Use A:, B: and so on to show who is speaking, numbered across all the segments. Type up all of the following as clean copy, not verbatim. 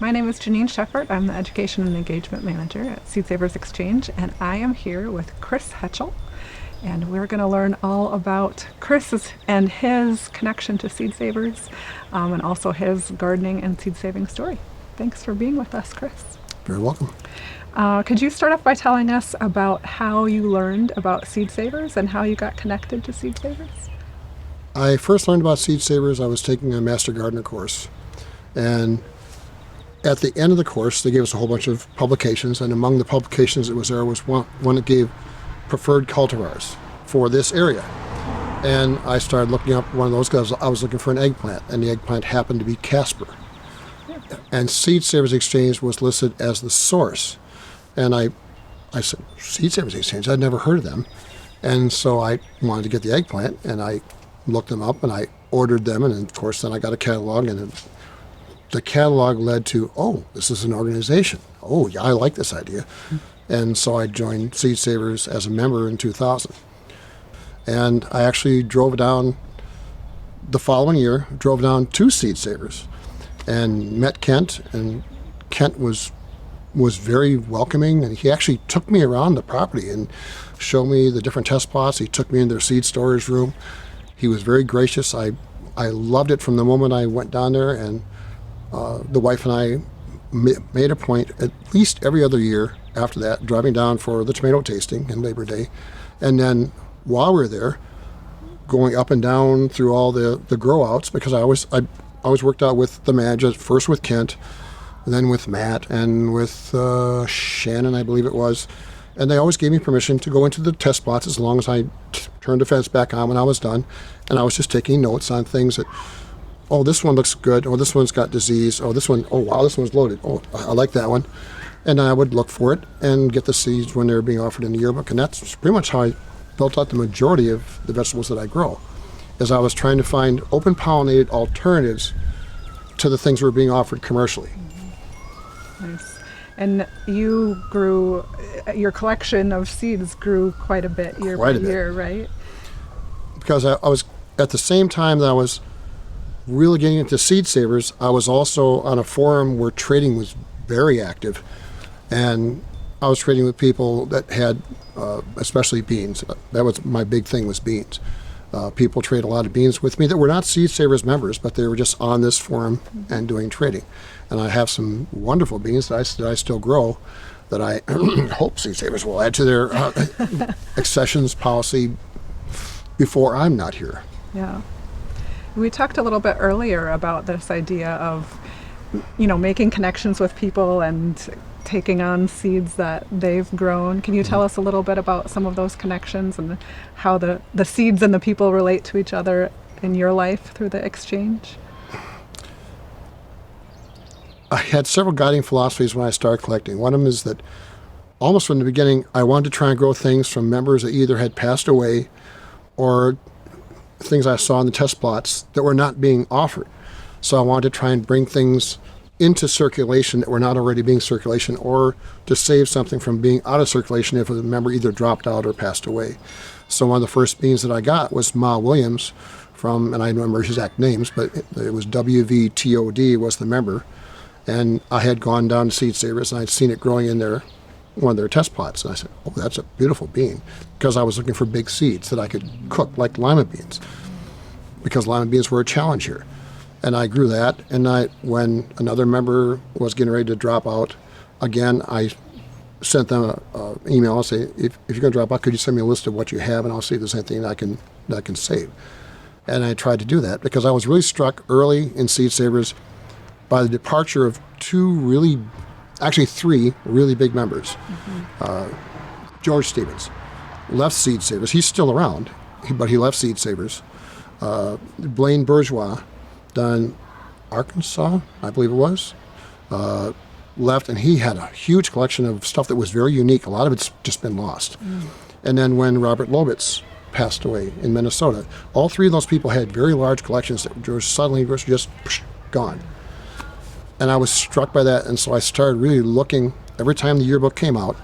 A: My name is Janine Sheffert. I'm the Education and Engagement Manager at Seed Savers Exchange, and I am here with Chris Hoetschl, and we're going to learn all about Chris's and his connection to Seed Savers, and also his gardening and seed saving story. Thanks for being with us, Chris.
B: Very welcome.
A: Could you start off by telling us about how you learned about Seed Savers and how you got connected to Seed Savers?
B: I first learned about Seed Savers. I was taking a Master Gardener course, and at the end of the course, they gave us a whole bunch of publications, and among the publications that was there was one that gave preferred cultivars for this area. And I started looking up one of those because I was looking for an eggplant, and the eggplant happened to be Casper. And Seed Savers Exchange was listed as the source. And I said, Seed Savers Exchange? I'd never heard of them. And so I wanted to get the eggplant, and I looked them up, and I ordered them, and of course then I got a catalog, and the catalog led to, oh, this is an organization. Oh, yeah, I like this idea. And so I joined Seed Savers as a member in 2000. And I actually drove down the following year, drove down to Seed Savers and met Kent, and Kent was very welcoming, and he actually took me around the property and showed me the different test plots. He took me in their seed storage room. He was very gracious. I loved it from the moment I went down there, and the wife and I made a point at least every other year after that, driving down for the tomato tasting and Labor Day. And then while we were there, going up and down through all the grow outs, because I always worked out with the manager, first with Kent, and then with Matt, and with Shannon, I believe it was. And they always gave me permission to go into the test plots as long as I turned the fence back on when I was done. And I was just taking notes on things that, oh, this one looks good. Oh, this one's got disease. Oh, this one, oh, wow, this one's loaded. Oh, I like that one. And I would look for it and get the seeds when they were being offered in the yearbook. And that's pretty much how I built out the majority of the vegetables that I grow, is I was trying to find open pollinated alternatives to the things that were being offered commercially.
A: Nice. And you grew, your collection of seeds grew quite a bit year by year, right?
B: Because I was, at the same time that I was really getting into Seed Savers, I was also on a forum where trading was very active, and I was trading with people that had, especially beans. That was my big thing, was beans. People trade a lot of beans with me that were not Seed Savers members, but they were just on this forum and doing trading. And I have some wonderful beans that I still grow that I hope Seed Savers will add to their accessions policy before I'm not here.
A: Yeah. We talked a little bit earlier about this idea of, making connections with people and taking on seeds that they've grown. Can you tell us a little bit about some of those connections and how the seeds and the people relate to each other in your life through the exchange?
B: I had several guiding philosophies when I started collecting. One of them is that almost from the beginning, I wanted to try and grow things from members that either had passed away or things I saw in the test plots that were not being offered. So I wanted to try and bring things into circulation that were not already being circulation, or to save something from being out of circulation if a member either dropped out or passed away. So one of the first beans that I got was Ma Williams from, and I don't remember his exact names, but it was WVTOD was the member. And I had gone down to Seed Savers, and I'd seen it growing in one of their test plots. And I said, oh, that's a beautiful bean, because I was looking for big seeds that I could cook like lima beans, because lima beans were a challenge here. And I grew that, and when another member was getting ready to drop out, again, I sent them an email and say, if you're going to drop out, could you send me a list of what you have, and I'll see if there's anything that I can save. And I tried to do that, because I was really struck early in Seed Savers by the departure of three really big members. George Stevens left Seed Savers. He's still around, but he left Seed Savers. Blaine Bourgeois, down Arkansas, I believe it was, left, and he had a huge collection of stuff that was very unique. A lot of it's just been lost. And then when Robert Lobitz passed away in Minnesota, all three of those people had very large collections that were suddenly just gone. And I was struck by that, and so I started really looking. Every time the yearbook came out,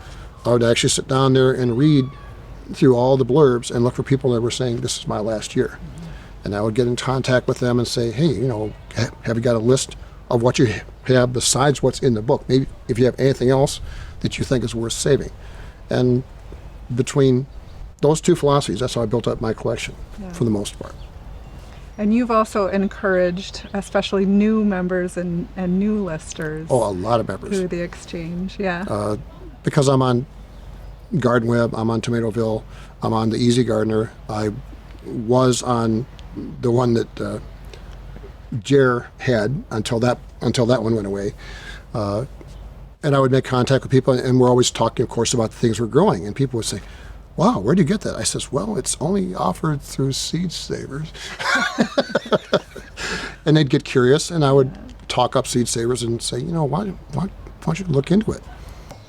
B: I would actually sit down there and read through all the blurbs and look for people that were saying, this is my last year. And I would get in contact with them and say, hey, have you got a list of what you have besides what's in the book. Maybe if you have anything else that you think is worth saving. And between those two philosophies, that's how I built up my collection for the most part.
A: And you've also encouraged, especially new members and new listers.
B: Oh, a lot of members.
A: Through the exchange,
B: Because I'm on Garden Web, I'm on Tomatoville, I'm on the Easy Gardener. I was on the one that Jer had until that one went away. And I would make contact with people, and we're always talking, of course, about the things we're growing. And people would say, "Wow, where do you get that?" I says, "Well, it's only offered through Seed Savers." And they'd get curious, and I would talk up Seed Savers and say, why don't you look into it?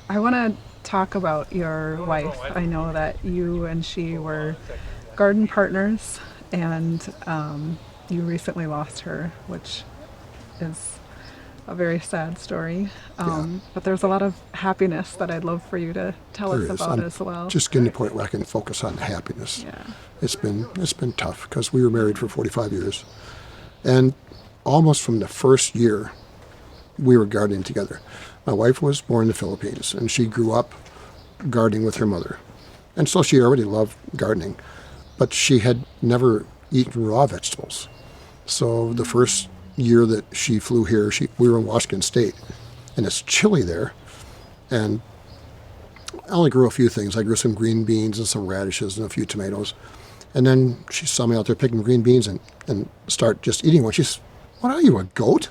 A: I want to talk about your wife. I know that you and she were garden partners, and you recently lost her, which is a very sad story. But there's a lot of happiness that I'd love for you to tell us about as well.
B: Just getting to the point where I can focus on happiness.
A: Yeah.
B: It's been tough because we were married for 45 years. And almost from the first year, we were gardening together. My wife was born in the Philippines, and she grew up gardening with her mother. And so she already loved gardening, but she had never eaten raw vegetables. So the first year that she flew here, we were in Washington State, and it's chilly there. And I only grew a few things. I grew some green beans and some radishes and a few tomatoes. And then she saw me out there picking green beans and start just eating one. She says, "What are you, a goat?"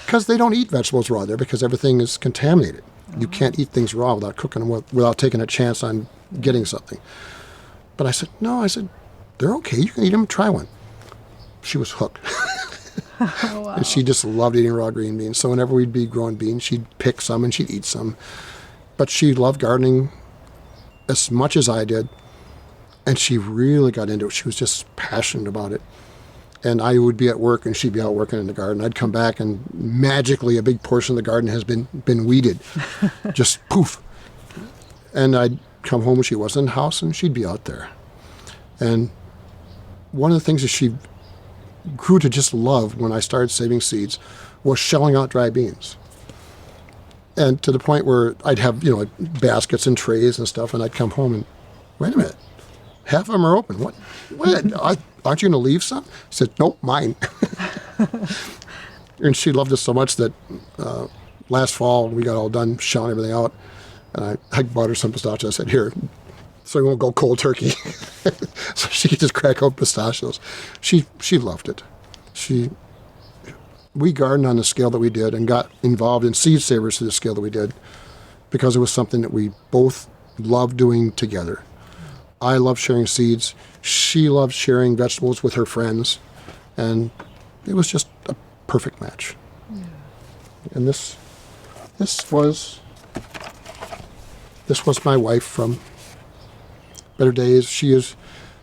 B: Because they don't eat vegetables raw there because everything is contaminated. You can't eat things raw without cooking them, without taking a chance on getting something. But I said, "No," I said, "they're okay. You can eat them. Try one." She was hooked.
A: Oh, wow.
B: And she just loved eating raw green beans. So whenever we'd be growing beans, she'd pick some and she'd eat some. But she loved gardening as much as I did. And she really got into it. She was just passionate about it. And I would be at work and she'd be out working in the garden. I'd come back and magically a big portion of the garden has been weeded. Just poof. And I'd come home when she wasn't in the house and she'd be out there. And one of the things that she grew to just love when I started saving seeds was shelling out dry beans. And to the point where I'd have, baskets and trays and stuff, and I'd come home and, "Wait a minute, half of them are open. What? Aren't you going to leave some?" I said, "Nope, mine." And she loved us so much that last fall we got all done shelling everything out, and I bought her some pistachios. I said, "Here, so we won't go cold turkey." So she could just crack open pistachios. She loved it. We gardened on the scale that we did and got involved in Seed Savers to the scale that we did because it was something that we both loved doing together. I love sharing seeds. She loved sharing vegetables with her friends, and it was just a perfect match. Yeah. And this was my wife from better days. She is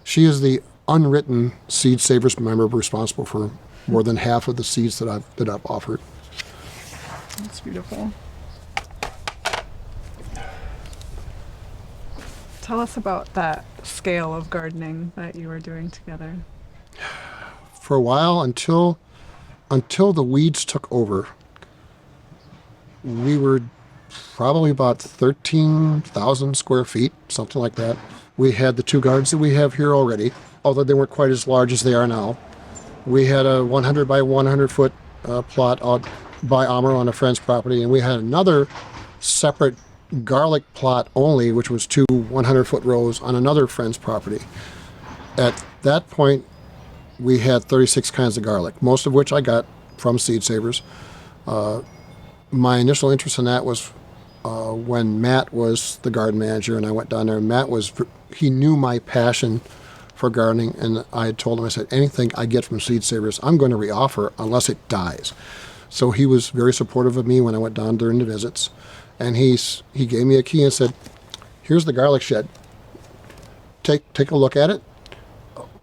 B: the unwritten Seed Savers member responsible for more than half of the seeds that I've offered.
A: That's beautiful. Tell us about that scale of gardening that you were doing together.
B: For a while, until the weeds took over, we were probably about 13,000 square feet, something like that. We had the two gardens that we have here already, although they weren't quite as large as they are now. We had a 100 by 100 foot plot out by Amr on a friend's property, and we had another separate garlic plot only, which was two 100-foot rows on another friend's property. At that point, we had 36 kinds of garlic, most of which I got from Seed Savers. My initial interest in that was when Matt was the garden manager, and I went down there. And he knew my passion for gardening, and I had told him, I said, "Anything I get from Seed Savers, I'm going to reoffer unless it dies." So he was very supportive of me when I went down during the visits. And he gave me a key and said, "Here's the garlic shed. Take a look at it.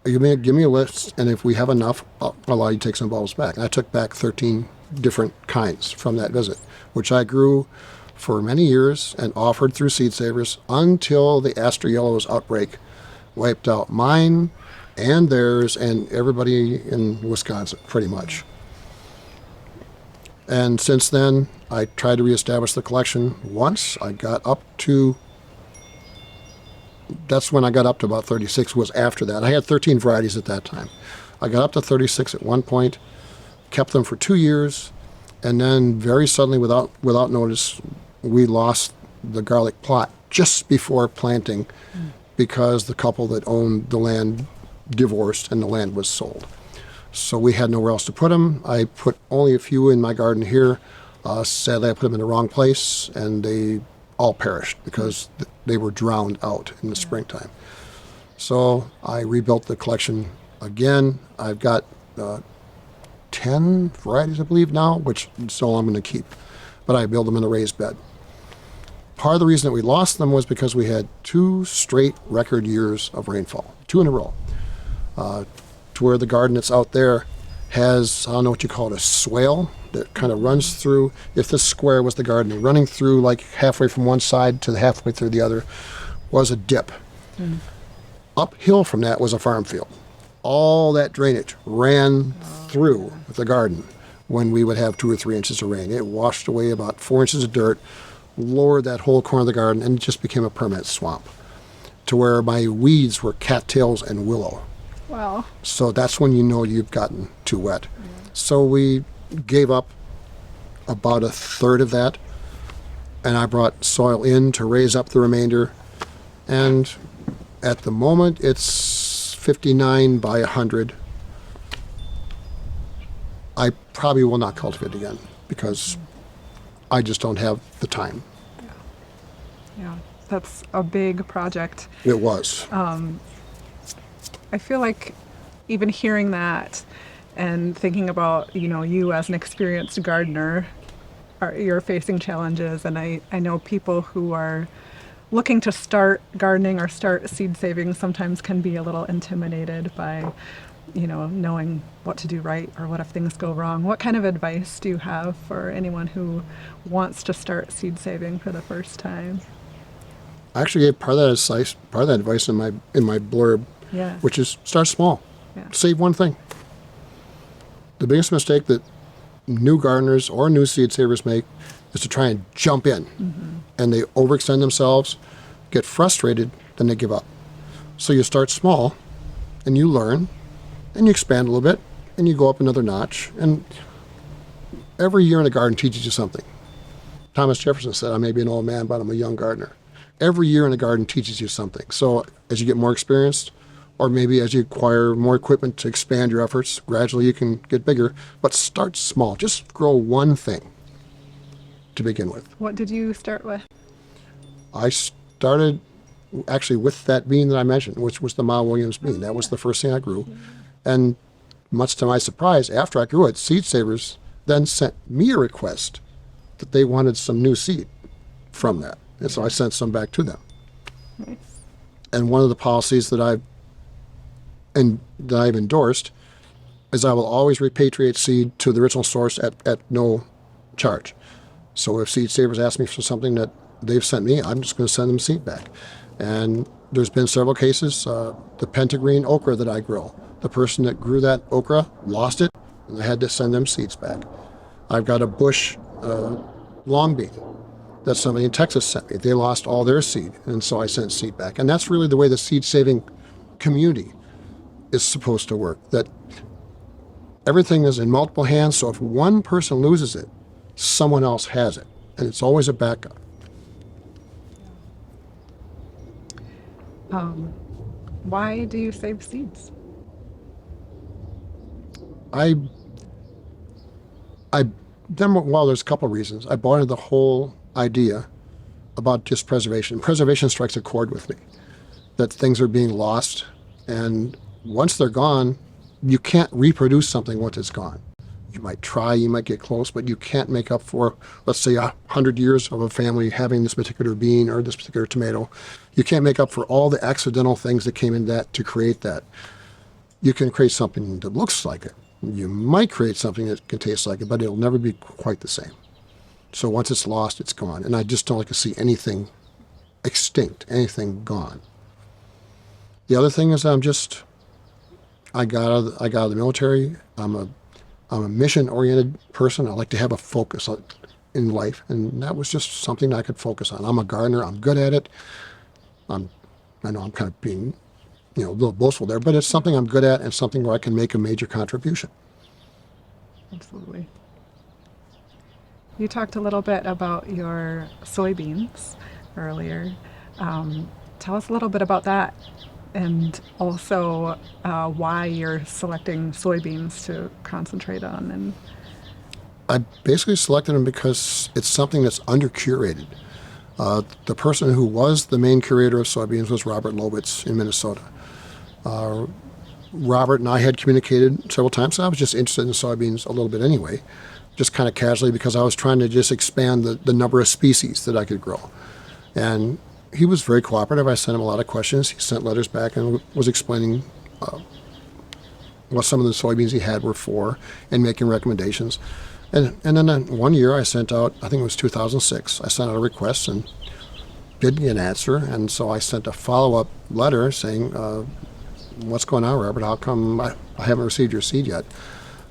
B: Give me a list, and if we have enough, I'll allow you to take some bulbs back." And I took back 13 different kinds from that visit, which I grew for many years and offered through Seed Savers until the Aster Yellows outbreak wiped out mine and theirs and everybody in Wisconsin, pretty much. And since then, I tried to reestablish the collection once. I got up to, that's when I got up to about 36, was after that. I had 13 varieties at that time. I got up to 36 at one point, kept them for 2 years, and then very suddenly, without notice, we lost the garlic plot just before planting because the couple that owned the land divorced and the land was sold. So we had nowhere else to put them. I put only a few in my garden here. Sadly, I put them in the wrong place, and they all perished because they were drowned out in the springtime. So I rebuilt the collection again. I've got 10 varieties, I believe, now, which is all I'm going to keep. But I build them in a raised bed. Part of the reason that we lost them was because we had 2 straight record years of rainfall, 2 in a row. To where the garden that's out there has, I don't know what you call it, a swale that kind of runs through. If this square was the garden, running through like halfway from one side to halfway through the other was a dip. Uphill from that was a farm field. All that drainage ran through the garden when we would have 2 or 3 inches of rain. It washed away about 4 inches of dirt, lowered that whole corner of the garden, and it just became a permanent swamp to where my weeds were cattails and willow.
A: Wow.
B: So that's when you know you've gotten too wet. So we gave up about a third of that, and I brought soil in to raise up the remainder. And at the moment, it's 59 by 100. I probably will not cultivate again because I just don't have the time.
A: Yeah, that's a big project.
B: It was.
A: I feel like even hearing that and thinking about, you as an experienced gardener, you're facing challenges. And I know people who are looking to start gardening or start seed saving sometimes can be a little intimidated by, knowing what to do right or what if things go wrong. What kind of advice do you have for anyone who wants to start seed saving for the first time?
B: I actually gave part of that advice in my blurb.
A: Yeah.
B: Which is start small.
A: Yeah.
B: Save one thing. The biggest mistake that new gardeners or new seed savers make is to try and jump in. And they overextend themselves, get frustrated, then they give up. So you start small and you learn and you expand a little bit and you go up another notch. And every year in the garden teaches you something. Thomas Jefferson said, I may be an old man, but I'm a young gardener. Every year in the garden teaches you something. So as you get more experienced, or maybe as you acquire more equipment to expand your efforts, gradually you can get bigger, but start small. Just grow one thing to begin with.
A: What did you start with?
B: I started actually with that bean that I mentioned, which was the Ma Williams bean. That was the first thing I grew. And much to my surprise, after I grew it, Seed Savers then sent me a request that they wanted some new seed from that. And so I sent some back to them.
A: Nice.
B: And one of the policies that I've endorsed is I will always repatriate seed to the original source at no charge. So if Seed Savers ask me for something that they've sent me, I'm just going to send them seed back. And there's been several cases. The pentagreen okra that I grow, the person that grew that okra lost it, and I had to send them seeds back. I've got a bush long bean that somebody in Texas sent me. They lost all their seed, and so I sent seed back. And that's really the way the seed saving community is supposed to work, that everything is in multiple hands, so if one person loses it, someone else has it, and it's always a backup.
A: Why do you save seeds?
B: Well, there's a couple of reasons. I bought into the whole idea about just preservation. Preservation strikes a chord with me, that things are being lost, and once they're gone, you can't reproduce something once it's gone. You might try, you might get close, but you can't make up for, let's say, 100 years of a family having this particular bean or this particular tomato. You can't make up for all the accidental things that came in that to create that. You can create something that looks like it. You might create something that can taste like it, but it'll never be quite the same. So once it's lost, it's gone. And I just don't like to see anything extinct, anything gone. The other thing is I got out of the military. I'm I'm a mission-oriented person. I like to have a focus in life, and that was just something I could focus on. I'm a gardener. I'm good at it. I know I'm kind of being, a little boastful there, but it's something I'm good at and something where I can make a major contribution.
A: Absolutely. You talked a little bit about your soybeans earlier. Tell us a little bit about that, and also why you're selecting soybeans to concentrate on. And
B: I basically selected them because it's something that's under-curated. The person who was the main curator of soybeans was Robert Lowitz in Minnesota. Robert and I had communicated several times. I was just interested in soybeans a little bit anyway, just kind of casually, because I was trying to just expand the number of species that I could grow. And he was very cooperative. I sent him a lot of questions. He sent letters back and was explaining what some of the soybeans he had were for and making recommendations. And then one year I sent out, I think it was 2006, I sent out a request and didn't get an answer. And so I sent a follow-up letter saying, what's going on, Robert? How come I haven't received your seed yet?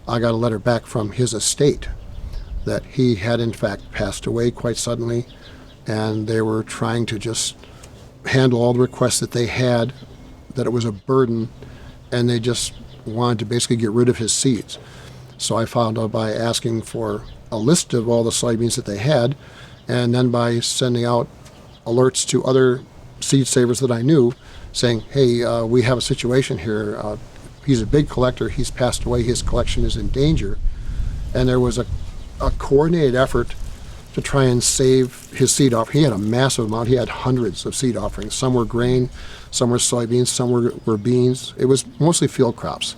B: I got a letter back from his estate that he had in fact passed away quite suddenly, and they were trying to just handle all the requests that they had, that it was a burden, and they just wanted to basically get rid of his seeds. So I found out by asking for a list of all the soybeans that they had, and then by sending out alerts to other seed savers that I knew, saying, hey, we have a situation here. He's a big collector. He's passed away. His collection is in danger. And there was a coordinated effort to try and save his seed offering. He had a massive amount. He had hundreds of seed offerings. Some were grain, some were soybeans, some were beans. It was mostly field crops.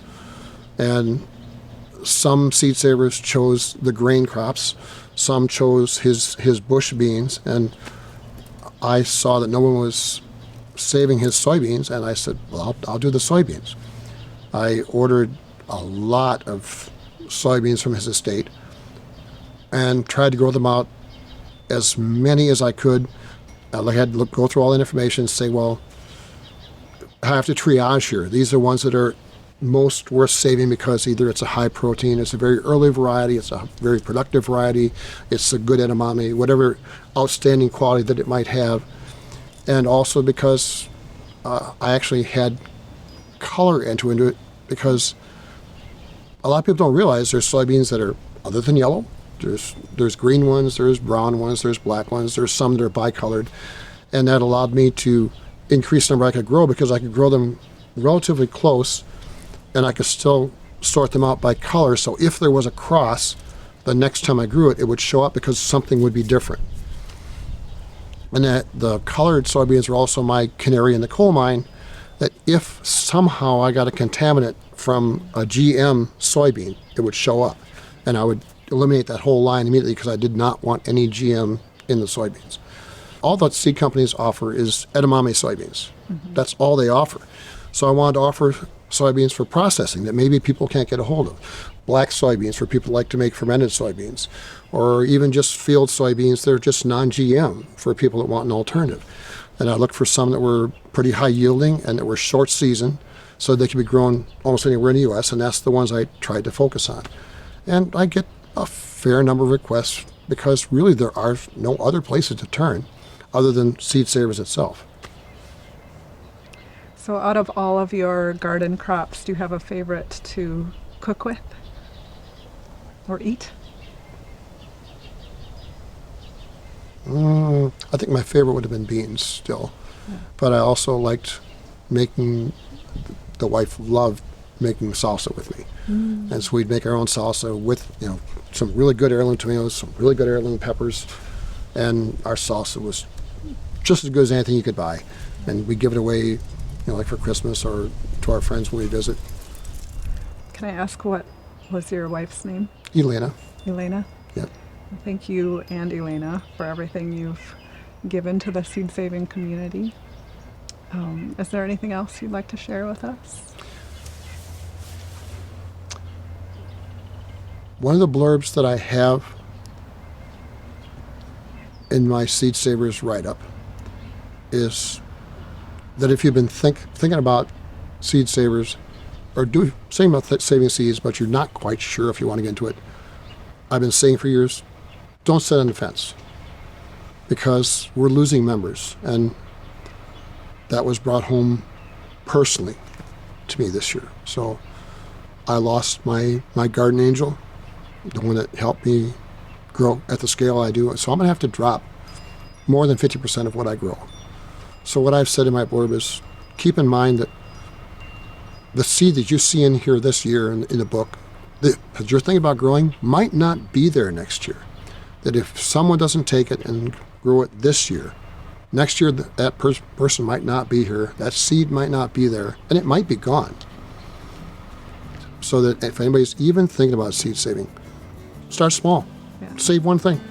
B: And some seed savers chose the grain crops. Some chose his bush beans. And I saw that no one was saving his soybeans, and I said, well, I'll do the soybeans. I ordered a lot of soybeans from his estate and tried to grow them out as many as I could. I had to go through all the information and say, well, I have to triage here. These are ones that are most worth saving because either it's a high protein, it's a very early variety, it's a very productive variety, it's a good edamame, whatever outstanding quality that it might have. And also because I actually had color into it, because a lot of people don't realize there's soybeans that are other than yellow. There's green ones, there's brown ones, there's black ones, there's some that are bicolored. And that allowed me to increase the number I could grow, because I could grow them relatively close and I could still sort them out by color. So if there was a cross, the next time I grew it, it would show up because something would be different. And that the colored soybeans were also my canary in the coal mine, that if somehow I got a contaminant from a GM soybean, it would show up. And I would eliminate that whole line immediately, because I did not want any GM in the soybeans. All that seed companies offer is edamame soybeans. Mm-hmm. That's all they offer. So I wanted to offer soybeans for processing that maybe people can't get a hold of. Black soybeans for people who like to make fermented soybeans, or even just field soybeans that are just non-GM for people that want an alternative. And I looked for some that were pretty high yielding and that were short season, so they could be grown almost anywhere in the U.S., and that's the ones I tried to focus on. And I get a fair number of requests because really there are no other places to turn other than Seed Savers itself.
A: So out of all of your garden crops, do you have a favorite to cook with or eat?
B: I think my favorite would have been beans still. Yeah. But I also liked making, the wife loved making salsa with me. And so we'd make our own salsa with, some really good heirloom tomatoes, some really good heirloom peppers, and our salsa was just as good as anything you could buy. And we'd give it away, like for Christmas or to our friends when we visit.
A: Can I ask, what was your wife's name?
B: Elena.
A: Elena?
B: Yep.
A: Thank you and Elena for everything you've given to the seed saving community. Is there anything else you'd like to share with us?
B: One of the blurbs that I have in my Seed Savers write-up is that if you've been thinking about Seed Savers or do saying about saving seeds, but you're not quite sure if you want to get into it, I've been saying for years, don't sit on the fence, because we're losing members, and that was brought home personally to me this year. So I lost my garden angel, the one that helped me grow at the scale I do. So I'm going to have to drop more than 50% of what I grow. So what I've said in my blurb is, keep in mind that the seed that you see in here this year in the book that you're thinking about growing might not be there next year. That if someone doesn't take it and grow it this year, next year that person might not be here, that seed might not be there, and it might be gone. So that if anybody's even thinking about seed saving, start small.
A: Yeah.
B: Save one thing.